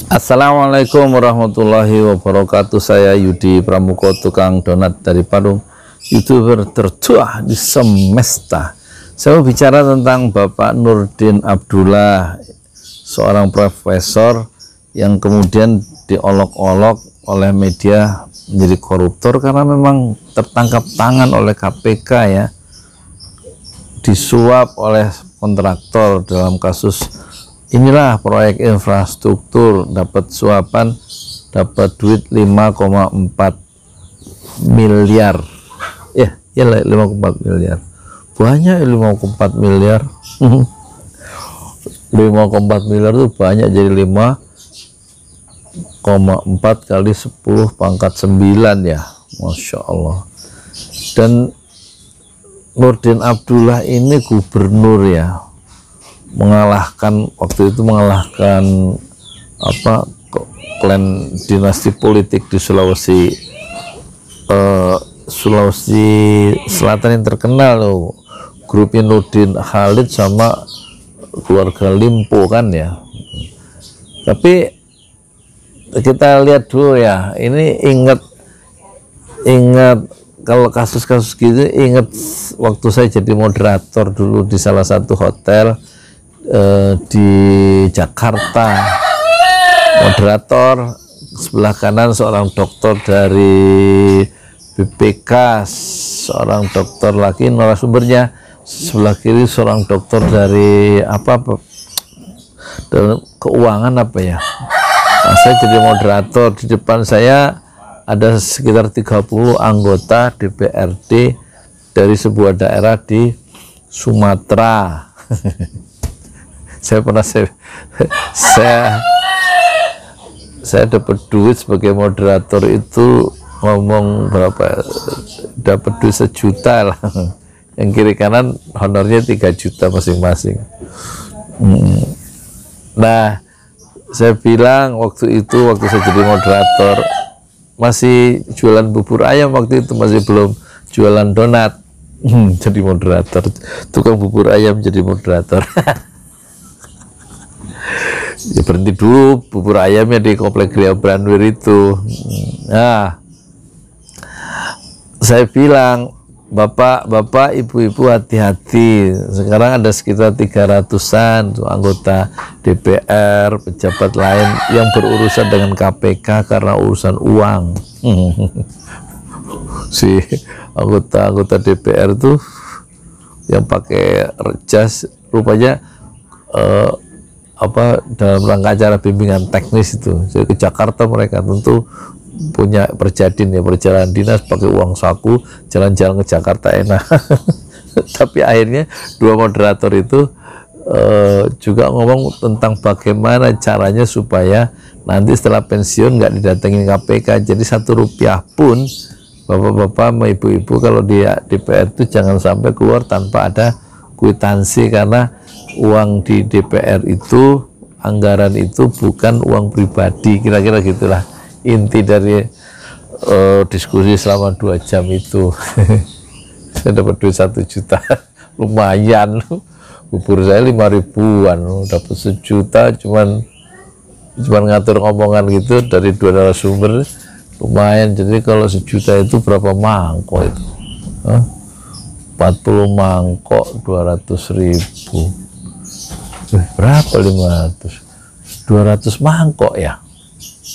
Assalamualaikum warahmatullahi wabarakatuh. Saya Yudi Pramuko, tukang donat dari Padung, YouTuber tertua di semesta. Saya mau bicara tentang Bapak Nurdin Abdullah, seorang profesor yang kemudian diolok-olok oleh media menjadi koruptor karena memang tertangkap tangan oleh KPK ya, disuap oleh kontraktor dalam kasus inilah proyek infrastruktur, dapat suapan, dapat duit 5,4 miliar ya, 5,4 miliar banyak. 5,4 miliar 5,4 miliar itu banyak, jadi 5,4 kali 10 pangkat 9 ya, Masya Allah. Dan Nurdin Abdullah ini gubernur ya, mengalahkan waktu itu klan dinasti politik di Sulawesi Selatan yang terkenal loh, grupnya Nurdin Halid sama keluarga Limpo kan ya. Tapi kita lihat dulu ya, ini ingat kalau kasus-kasus gitu, ingat waktu saya jadi moderator dulu di salah satu hotel di Jakarta. Moderator sebelah kanan seorang dokter dari BPK, seorang dokter lagi narasumbernya, sebelah kiri seorang dokter dari keuangan ya. Nah, saya jadi moderator, di depan saya ada sekitar 30 anggota DPRD dari sebuah daerah di Sumatera. saya dapat duit sebagai moderator itu, ngomong berapa, dapat duit 1 juta lah. Yang kiri kanan honornya 3 juta masing-masing. Nah, saya bilang waktu saya jadi moderator, masih jualan bubur ayam waktu itu, masih belum jualan donat. Jadi moderator, tukang bubur ayam jadi moderator. Ya berhenti dulu bubur ayamnya di Komplek Gria Branwir itu. Nah, saya bilang, bapak, ibu-ibu hati-hati. Sekarang ada sekitar 300-an anggota DPR, pejabat lain yang berurusan dengan KPK karena urusan uang. Si anggota DPR tuh yang pakai jas rupanya dalam rangka acara bimbingan teknis itu. Jadi ke Jakarta mereka tentu punya perjalanan dinas pakai uang saku, jalan-jalan ke Jakarta enak. Tapi akhirnya 2 moderator itu juga ngomong tentang bagaimana caranya supaya nanti setelah pensiun nggak didatengin KPK. Jadi 1 rupiah pun bapak-bapak sama ibu-ibu kalau di DPR itu jangan sampai keluar tanpa ada kwitansi, karena uang di DPR itu, anggaran itu bukan uang pribadi. Kira-kira gitulah inti dari diskusi selama 2 jam itu. Saya dapat duit 1 juta, lumayan. Bubur saya 5 ribuan, dapat 1 juta, cuman ngatur ngomongan gitu dari 2 narasumber, lumayan. Jadi kalau 1 juta itu berapa mangkok itu? 40 mangkok 200.000. Berapa 200 mangkok ya,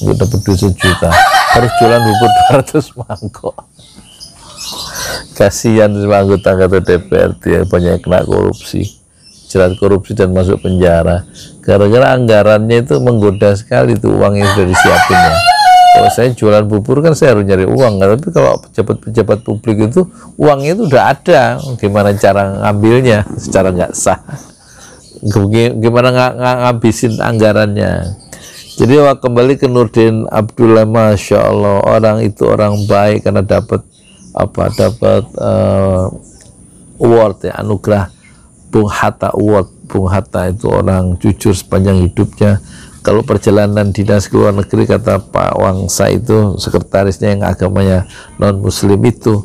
untuk dapat duit 1 juta. Harus jualan bubur 200 mangkok. Kasihan anggota DPR dia banyak kena korupsi, jerat korupsi dan masuk penjara gara-gara anggarannya itu menggoda sekali tuh, uangnya sudah disiapin ya. Kalau saya jualan bubur kan saya harus nyari uang, tapi kalau pejabat-pejabat publik itu uangnya itu udah ada, gimana cara ngambilnya secara nggak sah, gimana ngabisin anggarannya. Jadi kembali ke Nurdin Abdullah, Masya Allah, orang itu orang baik karena dapat award ya, anugerah Bung Hatta Award. Bung Hatta itu orang jujur sepanjang hidupnya. Kalau perjalanan dinas ke luar negeri, kata Pak Wangsa itu sekretarisnya yang agamanya non muslim itu,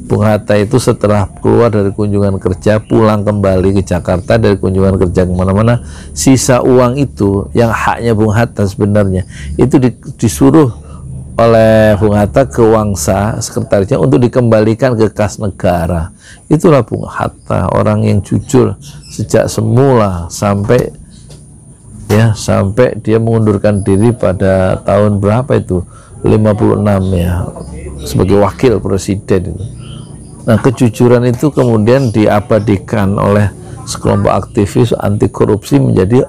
Bung Hatta itu setelah keluar dari kunjungan kerja, pulang kembali ke Jakarta dari kunjungan kerja kemana-mana, sisa uang itu yang haknya Bung Hatta sebenarnya itu disuruh oleh Bung Hatta ke Wangsa, sekretarisnya, untuk dikembalikan ke kas negara. Itulah Bung Hatta, orang yang jujur sejak semula sampai dia mengundurkan diri pada tahun berapa itu, 56 ya, sebagai wakil presiden itu. Nah, kejujuran itu kemudian diabadikan oleh sekelompok aktivis anti korupsi menjadi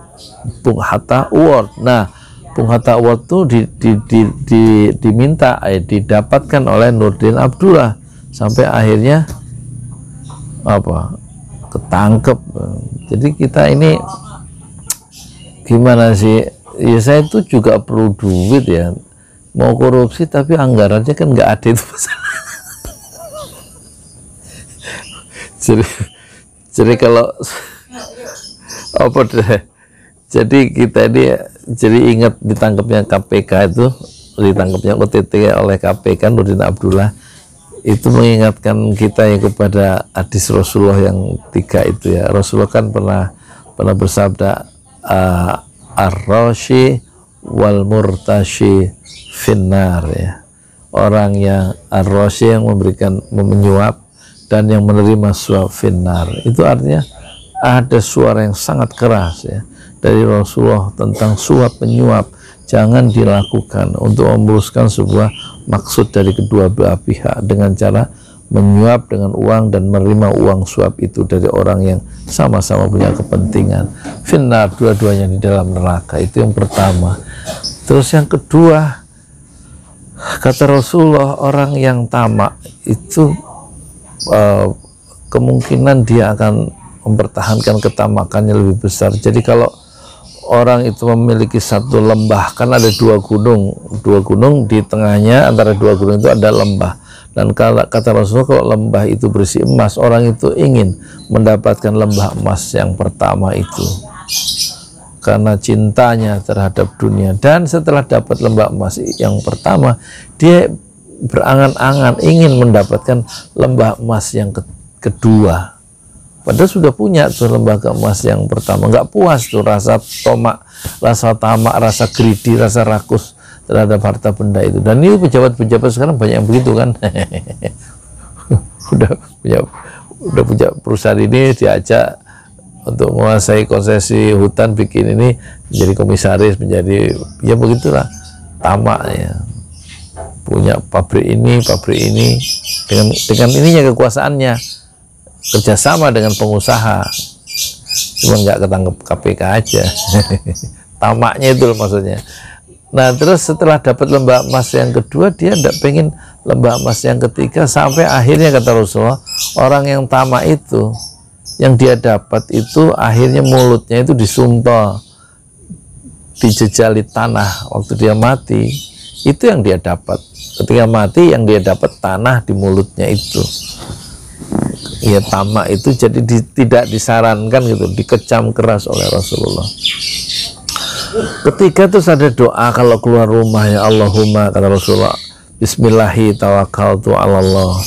Bung Hatta Award. Nah, Bung Hatta Award itu didapatkan oleh Nurdin Abdullah sampai akhirnya ketangkep. Jadi kita ini gimana sih? Ya, saya itu juga perlu duit ya, mau korupsi tapi anggarannya kan nggak ada, itu jadi kalau jadi kita ini jadi ingat ditangkapnya KPK itu, ditangkapnya OTT oleh KPK Nurdin Abdullah, itu mengingatkan kita yang kepada hadis Rasulullah yang 3 itu ya. Rasulullah kan pernah bersabda, ar-rashi wal murtashi finnar ya. Orang yang ar-rashi yang menyuap dan yang menerima suap finnar. Itu artinya ada suara yang sangat keras ya dari Rasulullah tentang suap menyuap, jangan dilakukan untuk memuluskan sebuah maksud dari kedua belah pihak dengan cara menyuap dengan uang dan menerima uang suap itu dari orang yang sama-sama punya kepentingan. Finnar, dua-duanya di dalam neraka. Itu yang pertama. Terus yang kedua, kata Rasulullah, orang yang tamak itu kemungkinan dia akan mempertahankan ketamakannya lebih besar. Jadi kalau orang itu memiliki satu lembah, kan ada dua gunung di tengahnya, antara dua gunung itu ada lembah, dan kata Rasulullah, kalau lembah itu berisi emas, orang itu ingin mendapatkan lembah emas yang pertama itu karena cintanya terhadap dunia. Dan setelah dapat lembah emas yang pertama, dia berangan-angan ingin mendapatkan lembah emas yang kedua. Padahal sudah punya tuh lembaga emas yang pertama, nggak puas tuh, rasa tamak, rasa greedy, rasa rakus terhadap harta benda itu. Dan ini pejabat-pejabat sekarang banyak yang begitu kan. udah punya perusahaan ini, diajak untuk menguasai konsesi hutan, bikin ini, menjadi komisaris, menjadi ya begitulah tamaknya. Punya pabrik ini dengan ininya kekuasaannya, kerjasama dengan pengusaha, cuma nggak ketangkep KPK aja. Tamaknya itu loh maksudnya. Nah, terus setelah dapat lembah emas yang kedua, dia tidak pengen lembah emas yang ketiga, sampai akhirnya kata Rasulullah, orang yang tamak itu, yang dia dapat itu akhirnya mulutnya itu disumpal, dijejali tanah waktu dia mati. Itu yang dia dapat ketika mati, yang dia dapat tanah di mulutnya itu. Ya, tamak itu jadi tidak disarankan gitu, dikecam keras oleh Rasulullah. Ketika terus ada doa kalau keluar rumah, ya Allahumma, kata Rasulullah, bismillahi tawakkaltu ala Allah,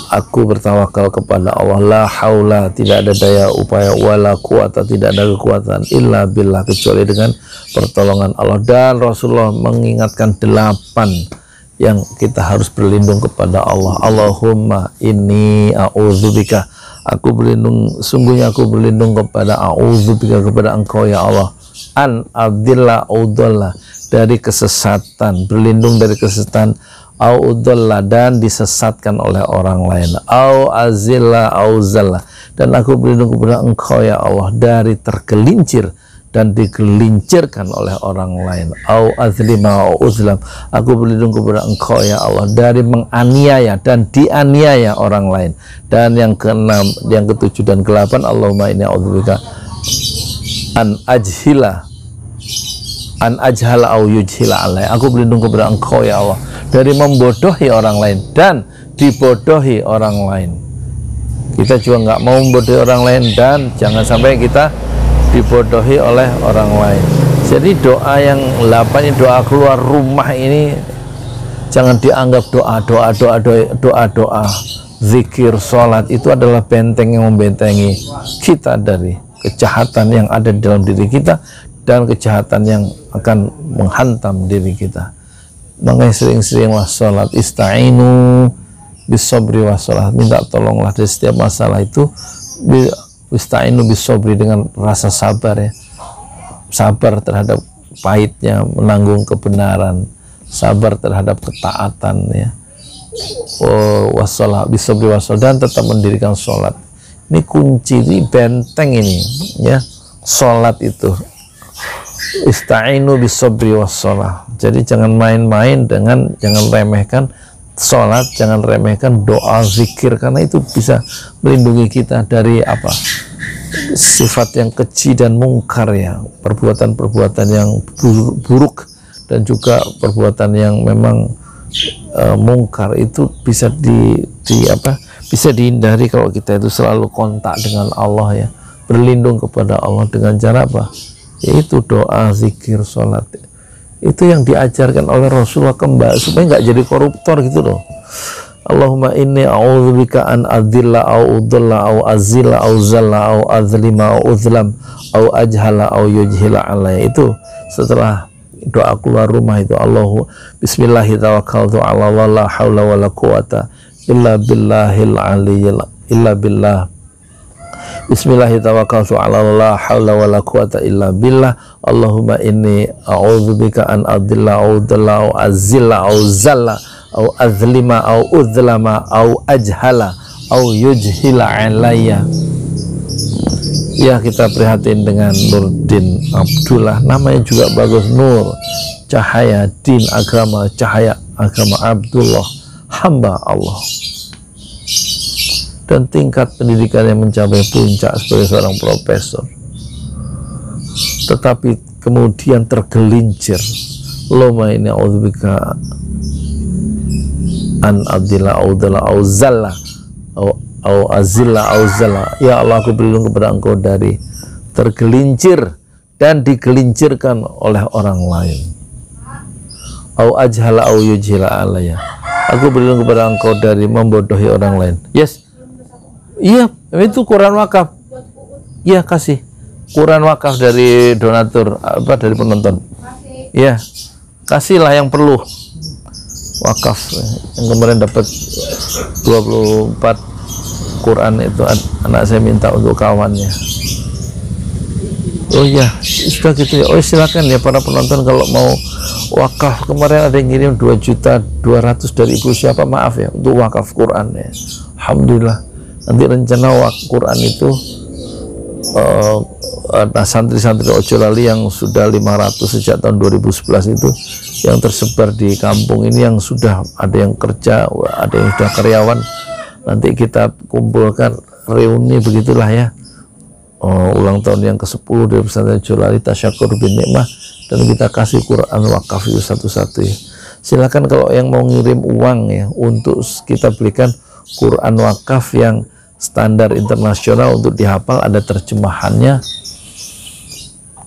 aku bertawakal kepada Allah, la haula, tidak ada daya upaya, wala quwata, tidak ada kekuatan, illa billah, kecuali dengan pertolongan Allah. Dan Rasulullah mengingatkan 8 yang kita harus berlindung kepada Allah. Allahumma inni a'udzubika, aku berlindung, sungguhnya aku berlindung kepada a'udzubika, kepada Engkau ya Allah, an adilla udalla, dari kesesatan, berlindung dari kesesatan, au udalla, dan disesatkan oleh orang lain, au azilla au zalla, dan aku berlindung kepada Engkau ya Allah dari tergelincir dan digelincirkan oleh orang lain, au azlima au uzlam, aku berlindung kepada Engkau ya Allah dari menganiaya dan dianiaya orang lain. Dan yang keenam, yang ketujuh dan ke-8, Allahumma inni a'udzubika an ajhala au yujhila alai, aku berlindung kepada Engkau ya Allah dari membodohi orang lain dan dibodohi orang lain. Kita juga nggak mau membodohi orang lain, dan jangan sampai kita dibodohi oleh orang lain. Jadi doa yang 8 ini, doa keluar rumah ini, jangan dianggap doa zikir, sholat itu adalah benteng yang membentengi kita dari kejahatan yang ada di dalam diri kita dan kejahatan yang akan menghantam diri kita. Makanya sering-seringlah sholat. Ista'inu bisobri wa sholat, minta tolonglah dari setiap masalah itu. Ista'inu bisobri, dengan rasa sabar ya, sabar terhadap pahitnya menanggung kebenaran, sabar terhadap ketaatan ya. Wassalah bisobri wassalah, dan tetap mendirikan sholat. Ini kunci, ini benteng ini ya, sholat itu. Ista'inu bisobri wassalah. Jadi jangan main-main dengan, jangan remehkan sholat, jangan remehkan doa, zikir, karena itu bisa melindungi kita dari apa, sifat yang keji dan mungkar ya, perbuatan-perbuatan yang buruk dan juga perbuatan yang memang mungkar itu bisa bisa dihindari kalau kita itu selalu kontak dengan Allah ya, berlindung kepada Allah dengan cara apa? Yaitu doa, zikir, sholat. Itu yang diajarkan oleh Rasulullah kembali supaya nggak jadi koruptor gitu loh. Allahumma inni a'udzubika an adzilla au udalla au azilla au zalla au azlima au uzlam au ajhala au yujhila alaiya. Itu setelah doa keluar rumah itu, Allahu bismillahi tawakkaltu ala Allah la haula wala quwata illa billahil aliyyil illa billah. Bismillahi tawakkaltu ala Allah la haula wala quwata illa billah. Allahumma inni a'udzubika an adilla au dalla au azilla au zalla au azlima au uzlama au ajhala au yujhila alayya. Ya, kita prihatin dengan Nurdin Abdullah, namanya juga bagus, Nur, cahaya din agama, cahaya agama Abdullah, hamba Allah, dan tingkat pendidikannya mencapai puncak sebagai seorang profesor, tetapi kemudian tergelincir. Loma ini a'udzubika an adilla au dalla au zalla au azilla au zalla. Ya Allah, aku berlindung kepada Engkau dari tergelincir dan digelincirkan oleh orang lain. Au ajhala au yujhila alayya. Aku berlindung kepada Engkau dari membodohi orang lain. Yes. Iya, itu Quran wakaf. Iya, kasih Quran wakaf dari donatur, apa, dari penonton. Iya, kasihlah yang perlu wakaf. Yang kemarin dapat 24 Quran itu anak saya minta untuk kawannya. Oh iya, sudah gitu ya. Oh silakan ya para penonton kalau mau wakaf. Kemarin ada yang ngirim 2.200.000 dari ibu siapa, maaf ya, untuk wakaf Quran ya. Alhamdulillah. Nanti rencana wakaf Quran itu santri-santri Ojo Lali yang sudah 500 sejak tahun 2011 itu, yang tersebar di kampung ini, yang sudah ada yang kerja, ada yang sudah karyawan, nanti kita kumpulkan, reuni begitulah ya. Ulang tahun yang ke-10 dari pesantren Ojo Lali, tasyakur bin nikmah, dan kita kasih Quran wakaf itu satu-satu ya. Silakan kalau yang mau ngirim uang ya, untuk kita belikan Quran wakaf yang standar internasional untuk dihafal, ada terjemahannya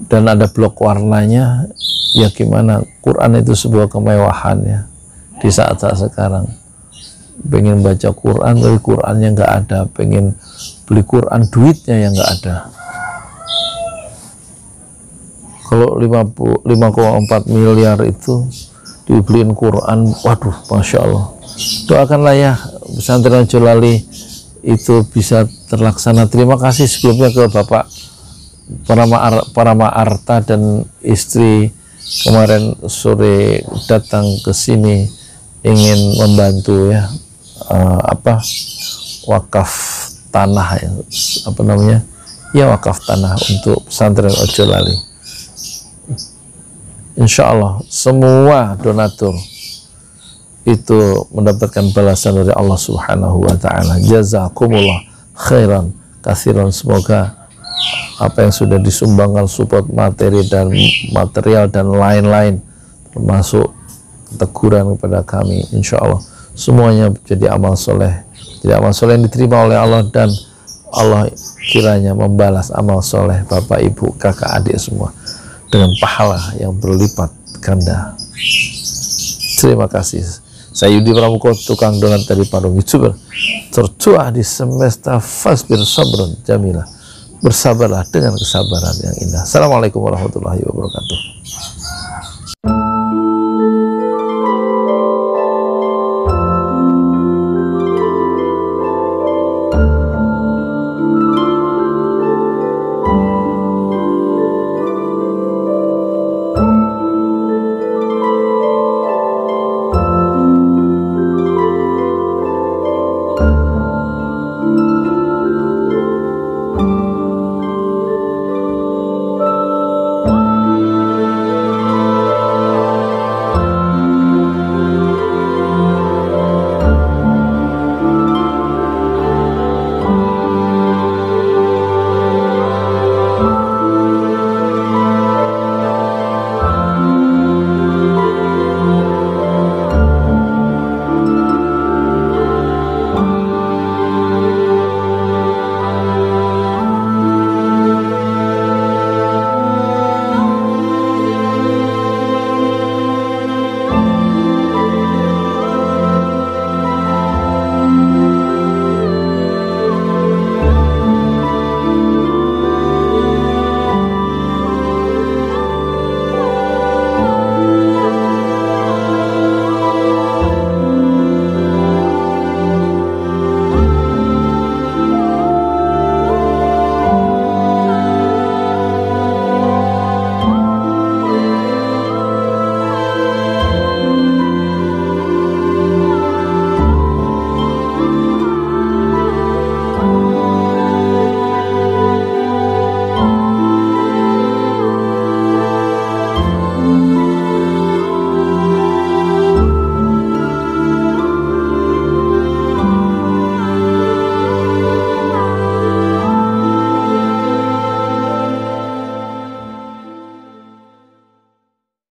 dan ada blok warnanya ya. Gimana, Quran itu sebuah kemewahan ya di saat-saat sekarang. Pengen baca Quran tapi Qurannya nggak ada, pengen beli Quran duitnya yang nggak ada. Kalau 5,4 miliar itu dibeliin Quran, waduh, Masya Allah. Doakanlah ya pesantren Ojo Lali itu bisa terlaksana. Terima kasih sebelumnya ke Bapak Parama Arta dan istri, kemarin sore datang ke sini ingin membantu ya, wakaf tanah ya, apa namanya ya, wakaf tanah untuk pesantren Ojo Lali. Insya Allah semua donatur itu mendapatkan balasan dari Allah Subhanahu wa Ta'ala. Jazakumullah khairan katsiran. Semoga apa yang sudah disumbangkan, support materi dan material dan lain-lain, termasuk teguran kepada kami, insya Allah semuanya jadi amal soleh, jadi amal soleh yang diterima oleh Allah, dan Allah kiranya membalas amal soleh Bapak, Ibu, kakak, adik semua dengan pahala yang berlipat ganda. Terima kasih. Saya Yudi Pramuko, tukang donat dari Bandung, YouTuber tertua di semesta. Fasbir sabrun jamila, bersabarlah dengan kesabaran yang indah. Assalamualaikum warahmatullahi wabarakatuh.